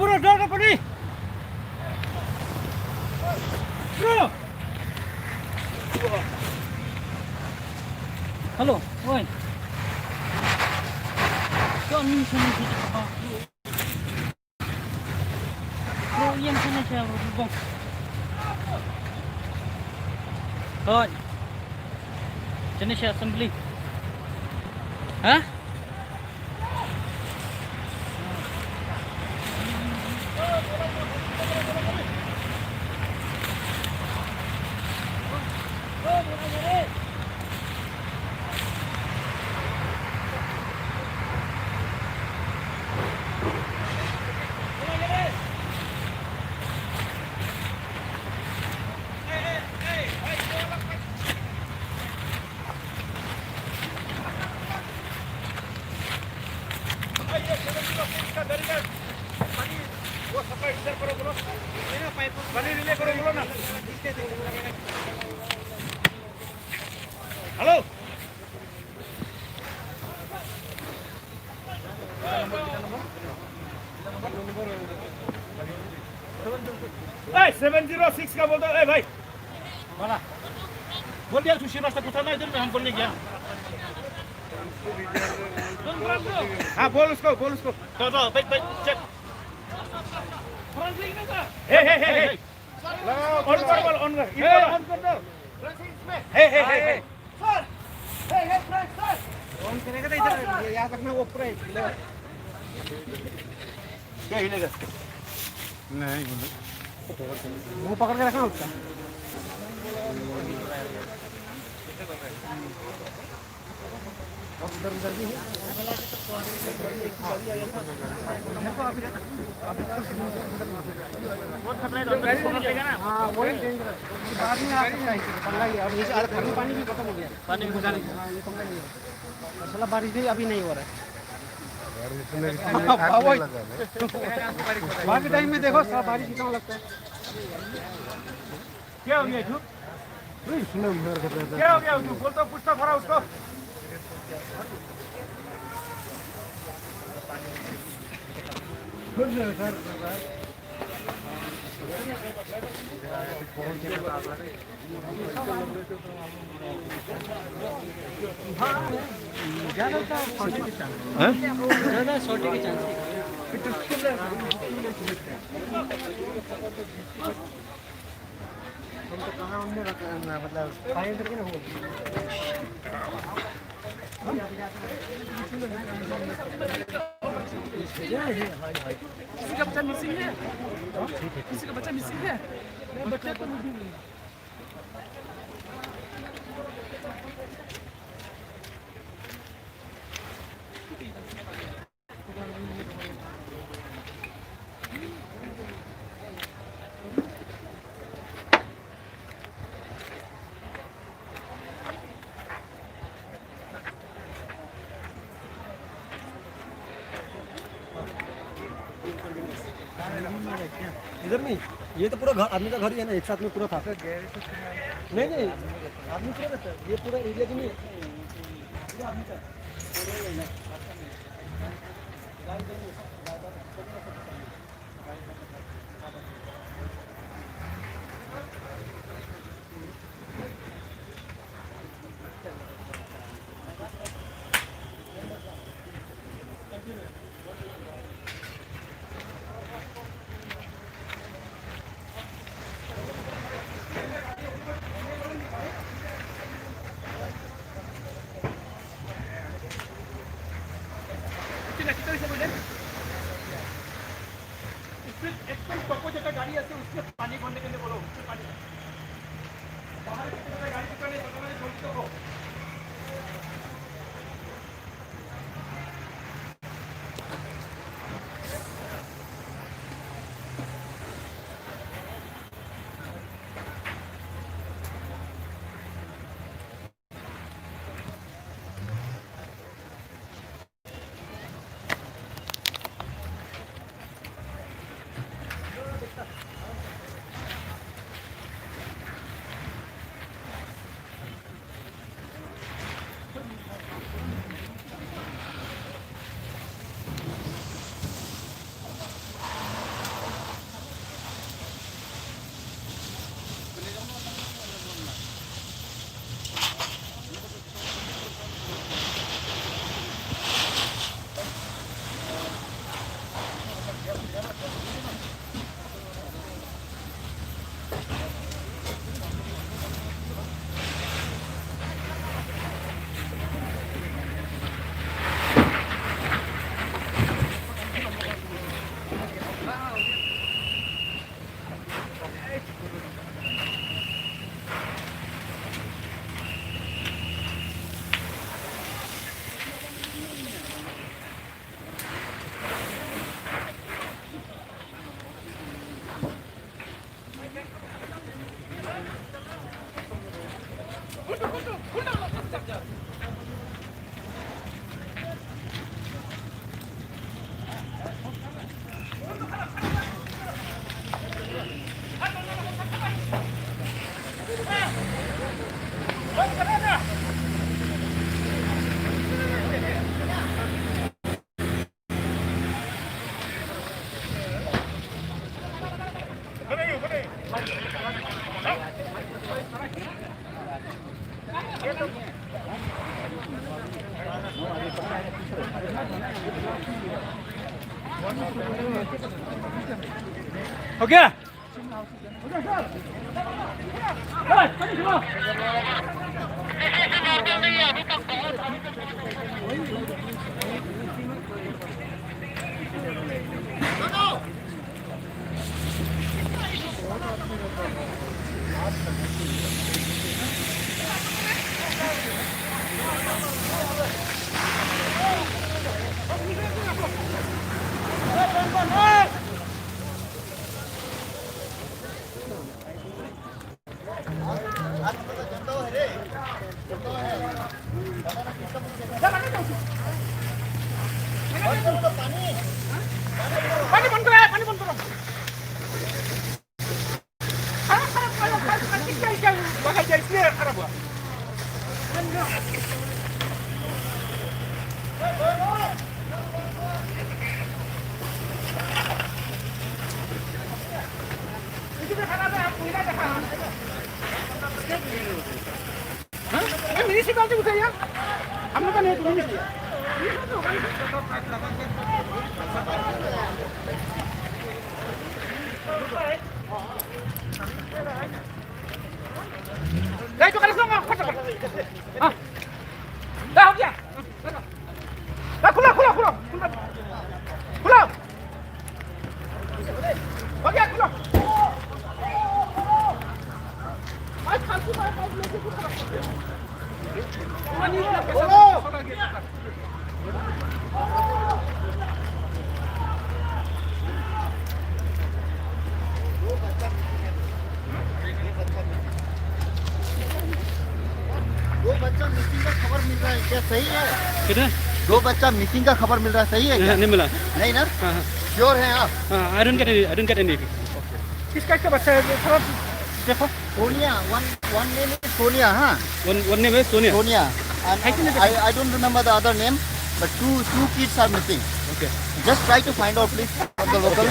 bro, door open ni. Bro. Hello, oi. Kau ni sana sini apa? Bro, yang sana siapa bang? Oi. Jenis assembly. Hah? Halo. Hey, 706 का बोल दो। ए भाई बोला बोल दिया sushi रास्ता पूछा ना इधर में हम बोलने गया। हाँ बोल उसको तो भाई चेक हे ऑन कर ऑन कर दो हे सर हे फ्रेंड सर ऑन करेगा तो इधर यहाँ तक ना वो पूरा हिलेगा क्या हिलेगा नहीं मुंह पकड़ के रखना उसका उधर उधर भी हाँ वही बाद में आप पानी भी खत्म हो गया पानी भी खत्म असल बारिश भी अभी नहीं हो रहा है बाकी टाइम में देखो सब बारिश कितना लगता है क्या हो गया क्या हो गया बोल तो पूछता खरा उसको सर ज़्यादा छोटे के चांस हम तो कहाँ हमने रखा मतलब फाइन करके ना हो किसी का बच्चा मिसिंग है किसी का बच्चा मिसिंग है बच्चा को इधर नहीं ये तो पूरा घर आदमी का घर ही है ना एक साथ में पूरा था नहीं नहीं आदमी पूरा रहता है ये पूरा एरिया की नहीं गाड़ी आती है उसमें पानी भरने के लिए बोलो उसमें पानी बाहर गाड़ी पकड़ने छोड़ दो हो गया पानी बंद करो पानी बंद करो क्या बघायच्या इसलिए खराब हुआ म्युनिसिपालिटी कुठे या हम लोग का नहीं municipality Đây cho cái nước không? À. Đây không kìa. Đây khula. Khula. Có kìa khula. Ai khăn khula ai lên cái khula. Mani là cái sao? दो बच्चा मिसिंग का खबर मिल रहा है क्या सही है? किधर? दो बच्चा मिसिंग का खबर मिल रहा है सही है क्या? नहीं मिला नहीं ना? हाँ श्योर हैं आप? I don't get any kiss type का बच्चा है थोड़ा देखो Sonia one name is Sonia हाँ one name है Sonia Sonia I don't remember the other name but two kids are missing. Okay. Just try to find out please from the local.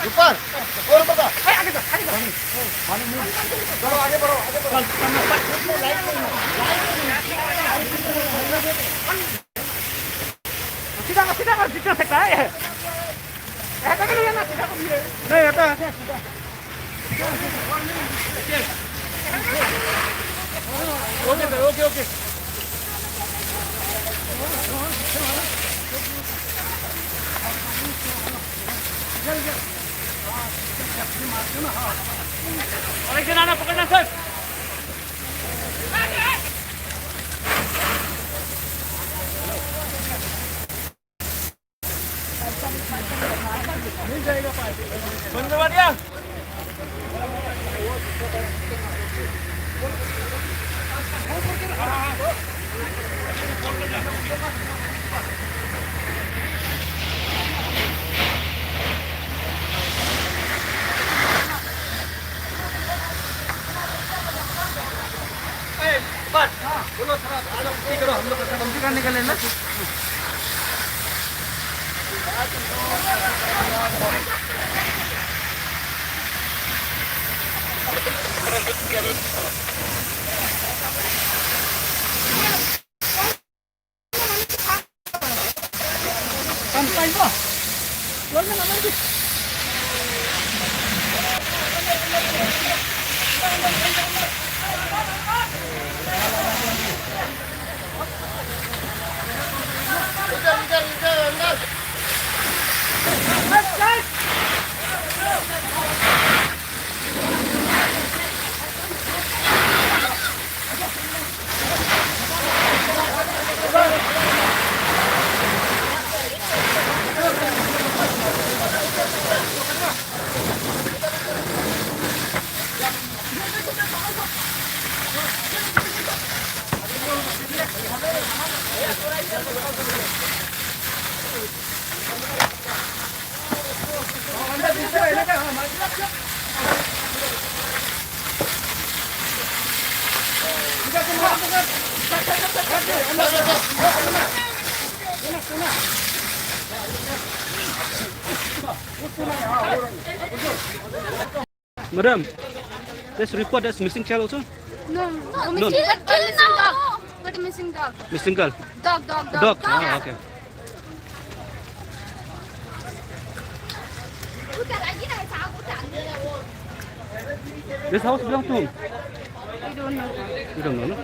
ऊपर और बता चलो आगे बढ़ो सीधा कर सकता है ऐसा कर ना सीधा को नहीं आता ओके और एक जन पकड़ना सर मिल जाएगा बंद करवा दिया बोलो थोड़ा करो हम लोग कम करने का लेना Madam, let's report that's missing child also. No, No. missing dog. What a missing dog. Missing girl. Dog. Dog. Ah, okay. This house belong to whom? I don't know. You don't know, no?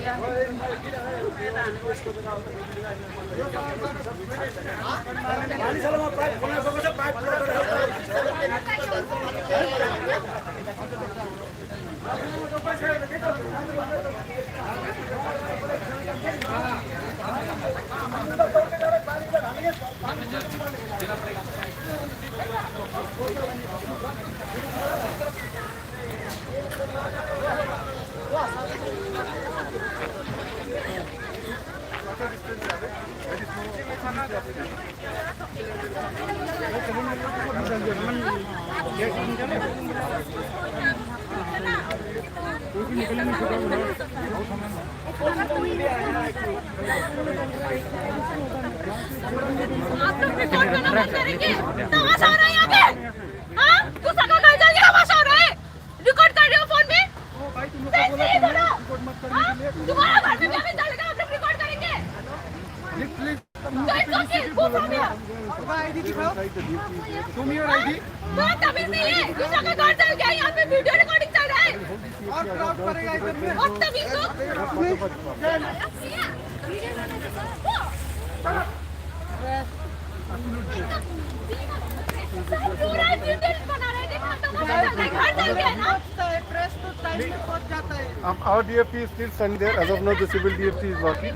आप लोग record करना बंद करेंगे? तमाशा हो रहा है यहाँ पे? हाँ? तू सगा घर जाके तमाशा हो रहा है? रिकॉर्ड कर रहे हो फोन में? सही सही बोलो। हाँ? तुम्हारा घर में क्या चलेगा? आप लोग रिकॉर्ड करेंगे? तो it's okay. Go from here. बहुत तमीज नहीं है। दूसरा का घर चल गया, यहाँ पे वीडियो रिकॉर्डिंग चल रहा है। बहुत तमीज दो। पूरा वीडियो बना रहे थे, तमाशा चल रहा है, घर चल गया ना। Our DFT is still standing there. As of now, the civil DFT is working.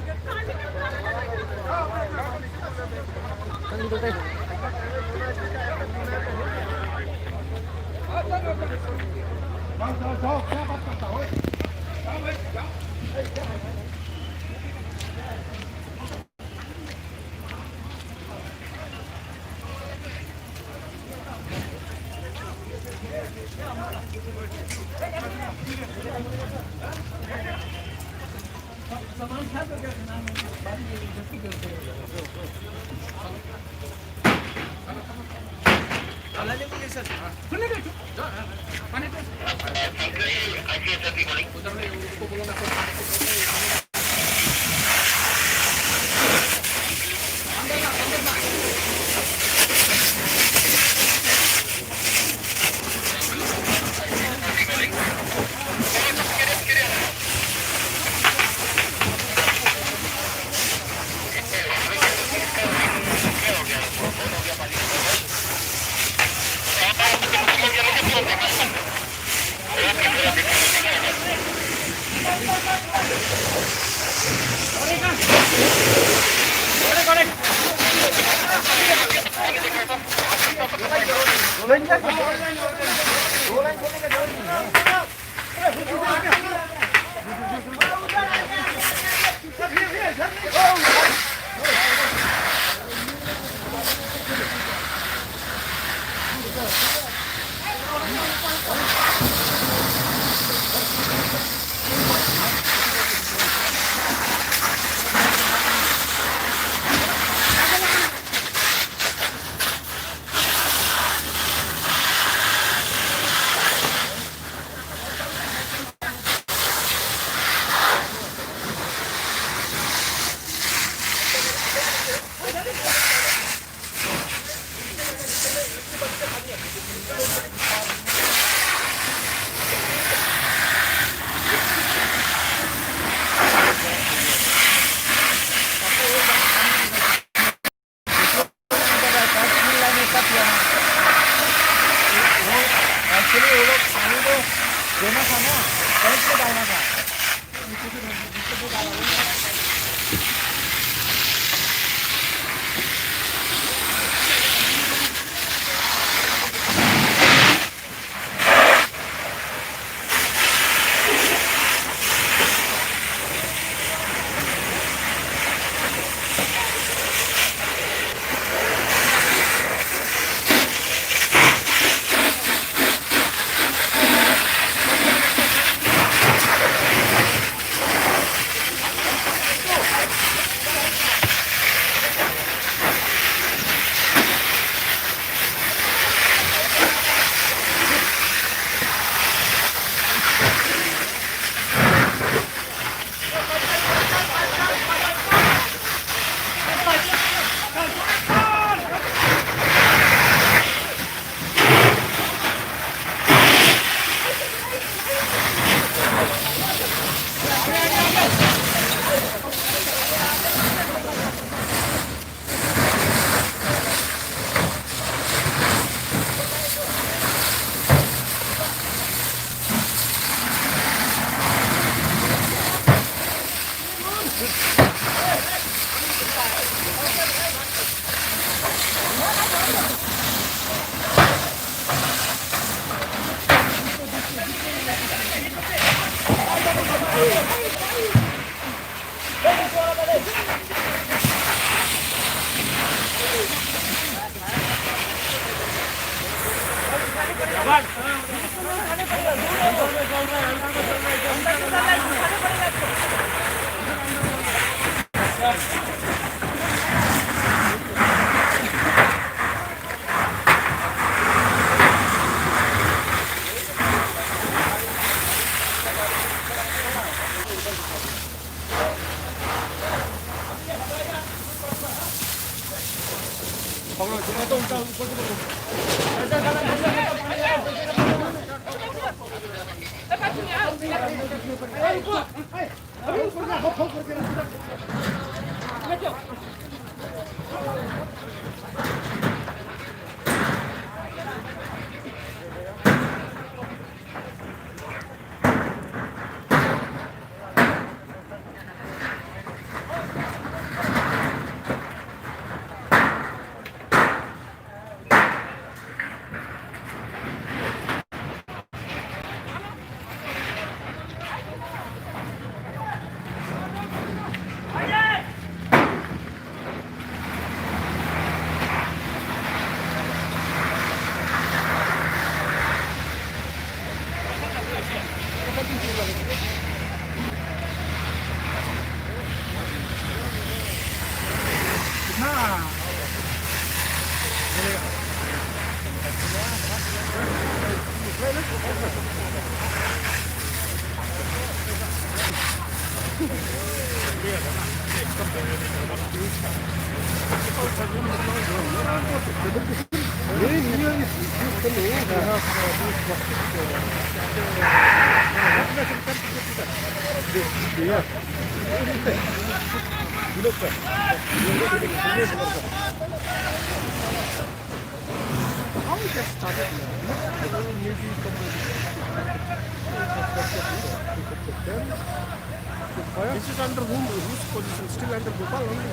This is under whose position? Still under Gopal only.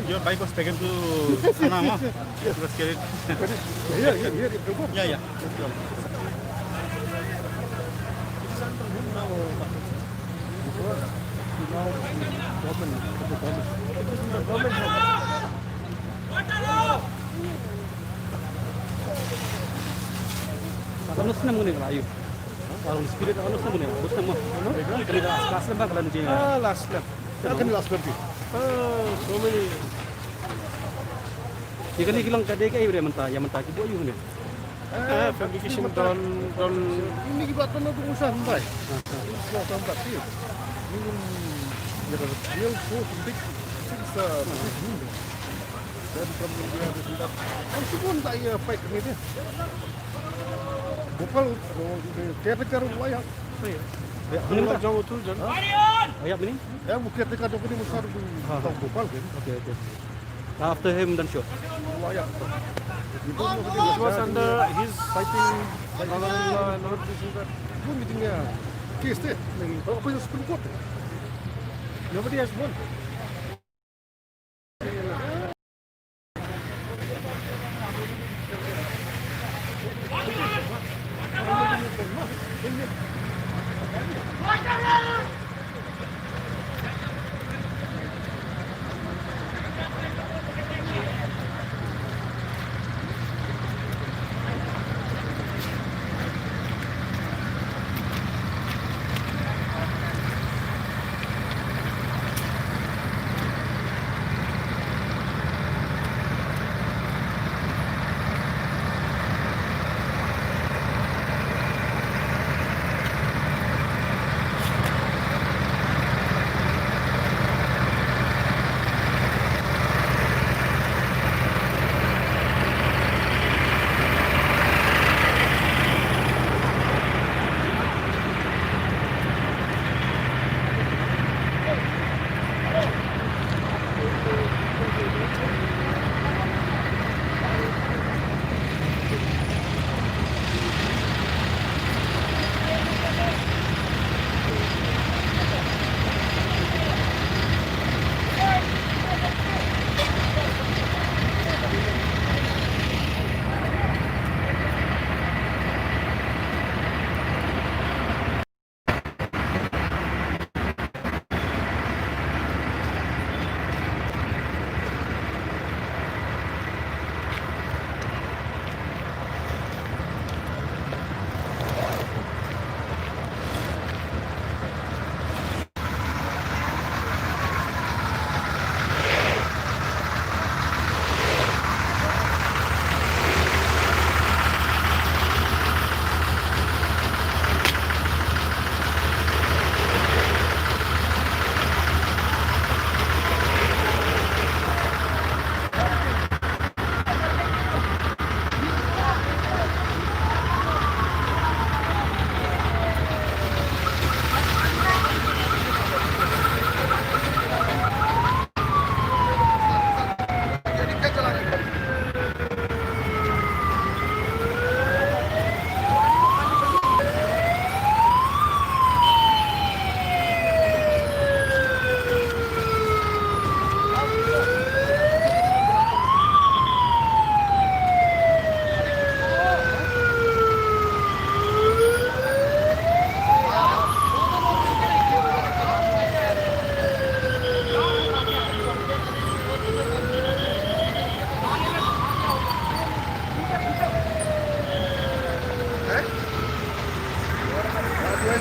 Your bike was taken to Anama. It was carried. Here, Gopal. Yeah. Ano sih namanya Melayu? Kalau spirit ano sih namanya? Bos nama. Kalau kelas lembah kalau nanti. Last lap. That last lap. So many. Jika ni kilang kadek ay bre manta, yang manta kibo yun ni. Fabrication done. Ini kita tu nak usaha sampai. Usaha sampai sih. Ini real so big. Dan from India sudah. Aku pun tak ia fight ni dia. Gopal, kita cari layak. Ini mata. Jauh tu jan. Ayat ni? Ya, mungkin kita tu ni musar tu tahu Gopal kan. Okay. After him dan show. Layak. This was under his Fighting, not this that. Pun meetingnya case deh. Apa yang Supreme Court? Nobody has won.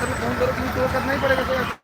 Phone करो, तुम्हें तो करना ही पड़ेगा sir.